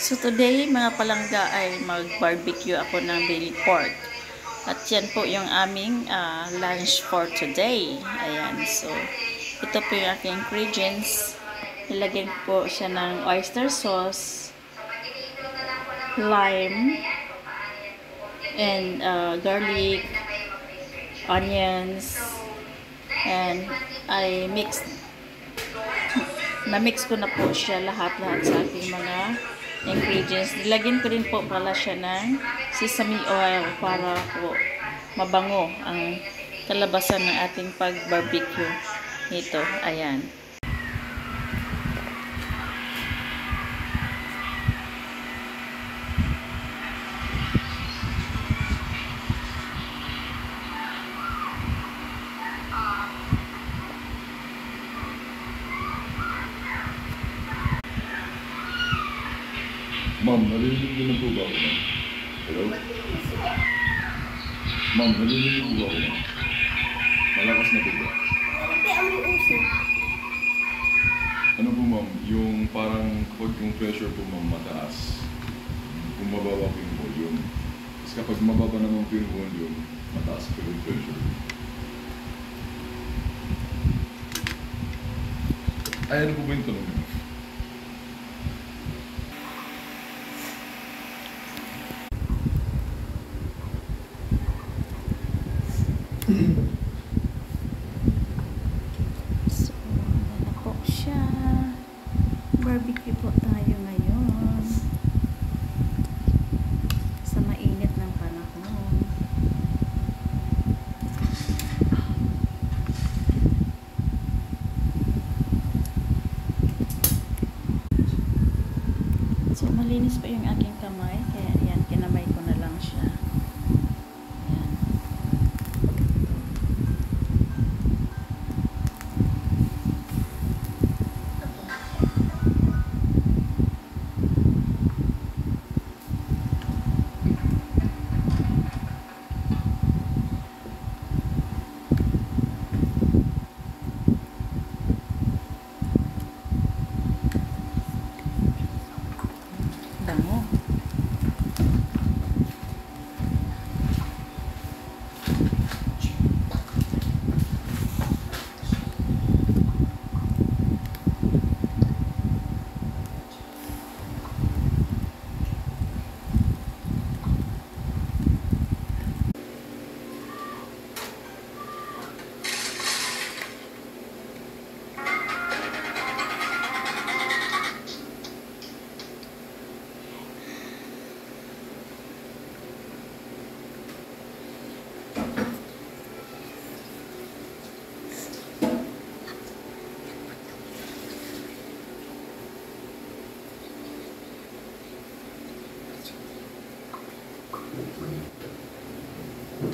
So today mga palangga ay mag-barbecue ako ng belly pork. At yan po yung aming lunch for today. Ayan, so ito po yung aking ingredients. Nilagyan po siya ng oyster sauce, lime, and garlic, onions, and I na-mix ko na po siya lahat-lahat sa aking mga ingredients. Nilagyan ko rin po pala siya ng sesame oil para po mabango ang kalabasan ng ating pag-barbecue nito. Ayan. Ma'am, narinig niyo na po ba ako, ma'am? Hello? Ma'am, narinig niyo po ba ako, ma'am? Malakas na po ba? Ano po, ma'am? Yung parang kapag yung pressure po, ma'am, mataas. Kung mababa po yung volume. Kasi kapag mababa naman po yung volume, mataas po yung pressure. Ay, ano po ba yung tanong niyo? So, ano po siya. Barbecue po tayo ngayon. Sa mainit ng panahon. So, malinis pa yung aking kamay. Kaya, yan, kinamay ko na lang siya. Yan. Bango.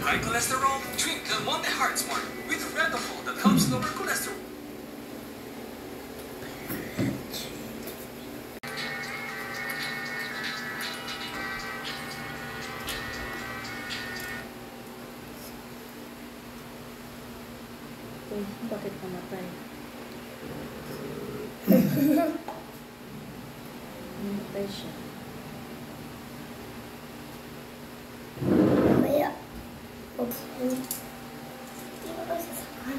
High cholesterol? Drink Del Monte Heart Smart with Retofol that helps lower cholesterol. Uy, bakit namatay? Namatay siya. Mamaya. Hindi ko ba sasakal?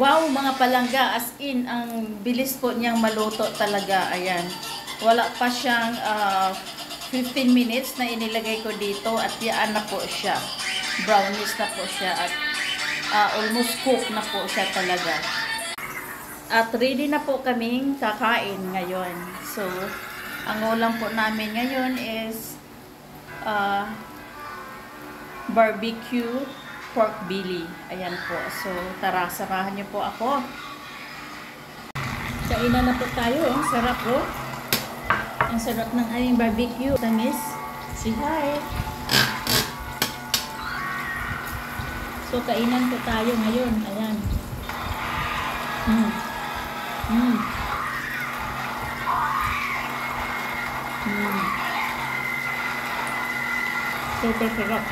Wow, mga palangga, as in, ang bilis po niyang maluto talaga. Ayan. Wala pa siyang 15 minutes na inilagay ko dito at yaan na po siya. Brownish na po siya at almost cooked na po siya talaga. At ready na po kaming kakain ngayon. So, ang ulam po namin ngayon is barbecue pork belly. Ayan po. So, tara, samahan niyo po ako. Kainan na po tayo. Ang sarap po. Ang sarap ng aming barbecue. Tamis. Say hi. So, kainan po tayo ngayon. Ayan. Mm. Super sarap.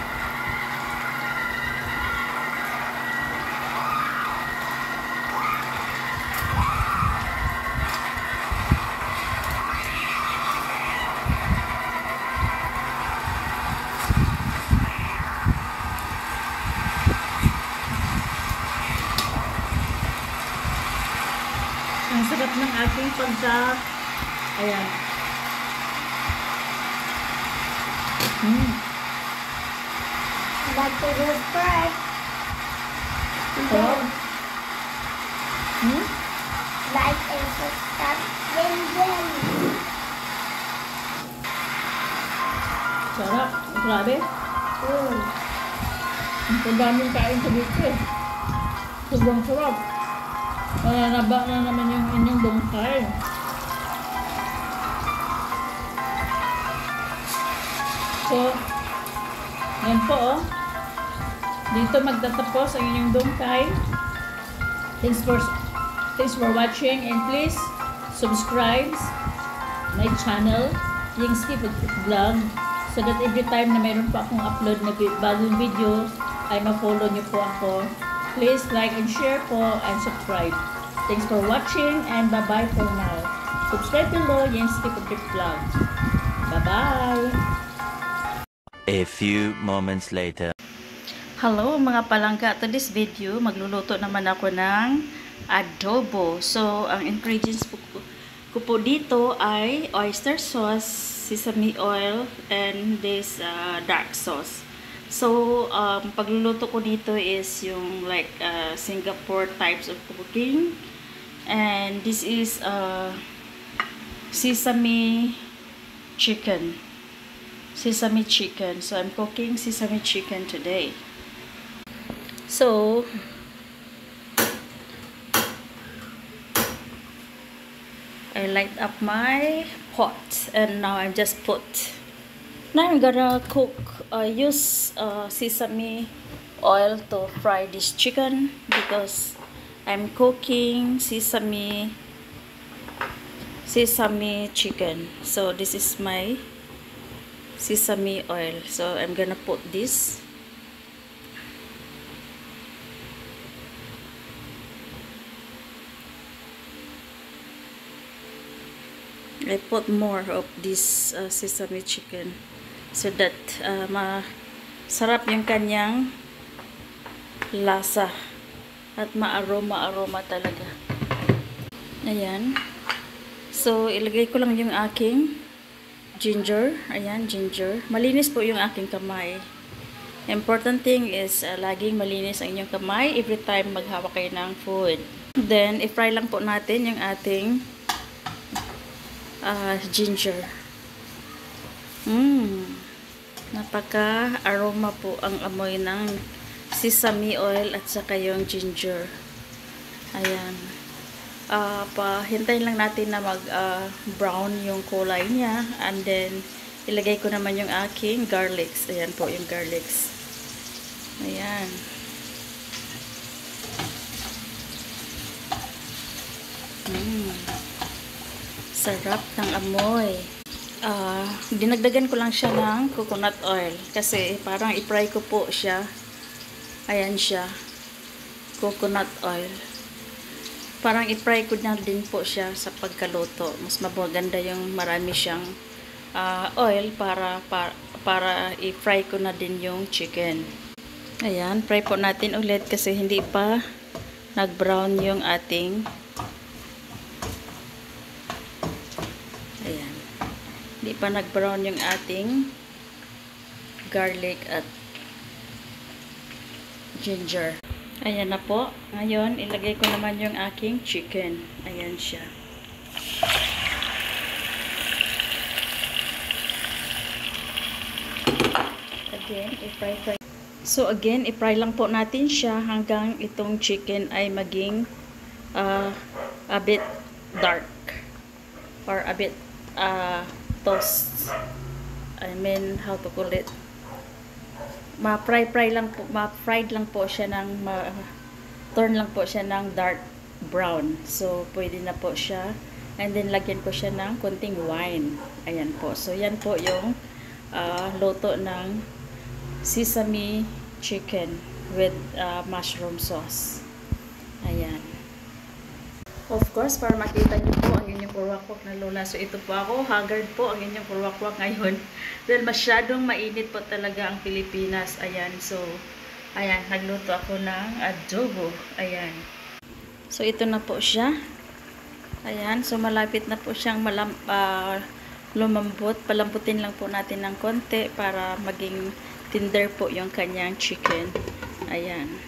Ang sarap ng ating pagka... Ayan. Like to subscribe. Sarap. Like and subscribe. Then. Sarap. Grabe. Ang daming kain sa dito eh. Sobrang sarap. Malalaba na naman yung inyong dungkay. So, yan po oh. Dito magtatapos ang inyong dungkay. Thanks for watching and please subscribe my channel, yung Skip Vlog, so that every time na mayroon pa akong upload na bagong videos ay ma-follow niyo po ako. Please like and share po and subscribe. Thanks for watching and bye-bye for now. Subscribe below yung Skip Vlog. Bye-bye! A few moments later. Hello mga palangga, to this video magluluto naman ako ng adobo. So ang ingredients ko po dito ay oyster sauce, sesame oil, and this dark sauce. So pagluluto ko dito is yung like Singapore types of cooking, and this is sesame chicken. So I'm cooking sesame chicken today. So, I light up my pot and now I'm just now I'm gonna use sesame oil to fry this chicken because I'm cooking sesame chicken. So this is my sesame oil. So I'm gonna put this. I put more of this sesame chicken so that masarap yung kanyang lasa at ma-aroma talaga. Ayan. So, ilagay ko lang yung aking ginger. Ayan, ginger. Malinis po yung aking kamay. Important thing is laging malinis ang inyong kamay every time maghawak kayo ng food. Then, i-fry lang po natin yung ating ginger. Napaka aroma po ang amoy ng sesame oil at saka yung ginger. Ayan. Hintayin lang natin na mag brown yung kulay niya, and then ilagay ko naman yung aking garlics. Ayan po yung garlics. Ayan. Sarap ng amoy. Dinagdagan ko lang siya ng coconut oil kasi parang i-fry ko po siya. Ayan siya. Coconut oil. Parang i-fry ko na din po siya sa pagkaluto. Mas maganda yung marami siyang oil para i-fry ko na din yung chicken. Ayan, fry po natin ulit kasi hindi pa nag-brown yung ating hindi pa nag-brown yung ating garlic at ginger. Ayan na po. Ngayon, ilagay ko naman yung aking chicken. Ayan siya. Again, i-fry. So again, i-fry lang po natin siya hanggang itong chicken ay maging a bit dark or a bit toast. I mean, how to call it? Ma-fried lang po siya ng turn lang po siya ng dark brown. So, pwede na po siya. And then, lagyan ko siya ng konting wine. Ayan po. So, yan po yung luto ng sesame chicken with mushroom sauce. Ayan. Of course, para makita niyo po ang inyong purwakwak na lola. So, ito po ako. Haggard po ang inyong purwakwak ngayon. Dahil masyadong mainit po talaga ang Pilipinas. Ayan. So, ayan. Nagluto ako ng adobo. Ayan. So, ito na po siya. Ayan. So, malapit na po siyang lumambot. Palamputin lang po natin ng konti para maging tender po yung kanyang chicken. Ayan.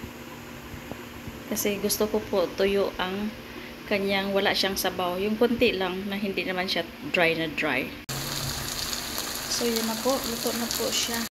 Kasi gusto ko po tuyo ang kanyang wala siyang sabaw. Yung konti lang na hindi naman siya dry na dry. So, yun na po. Luto na po siya.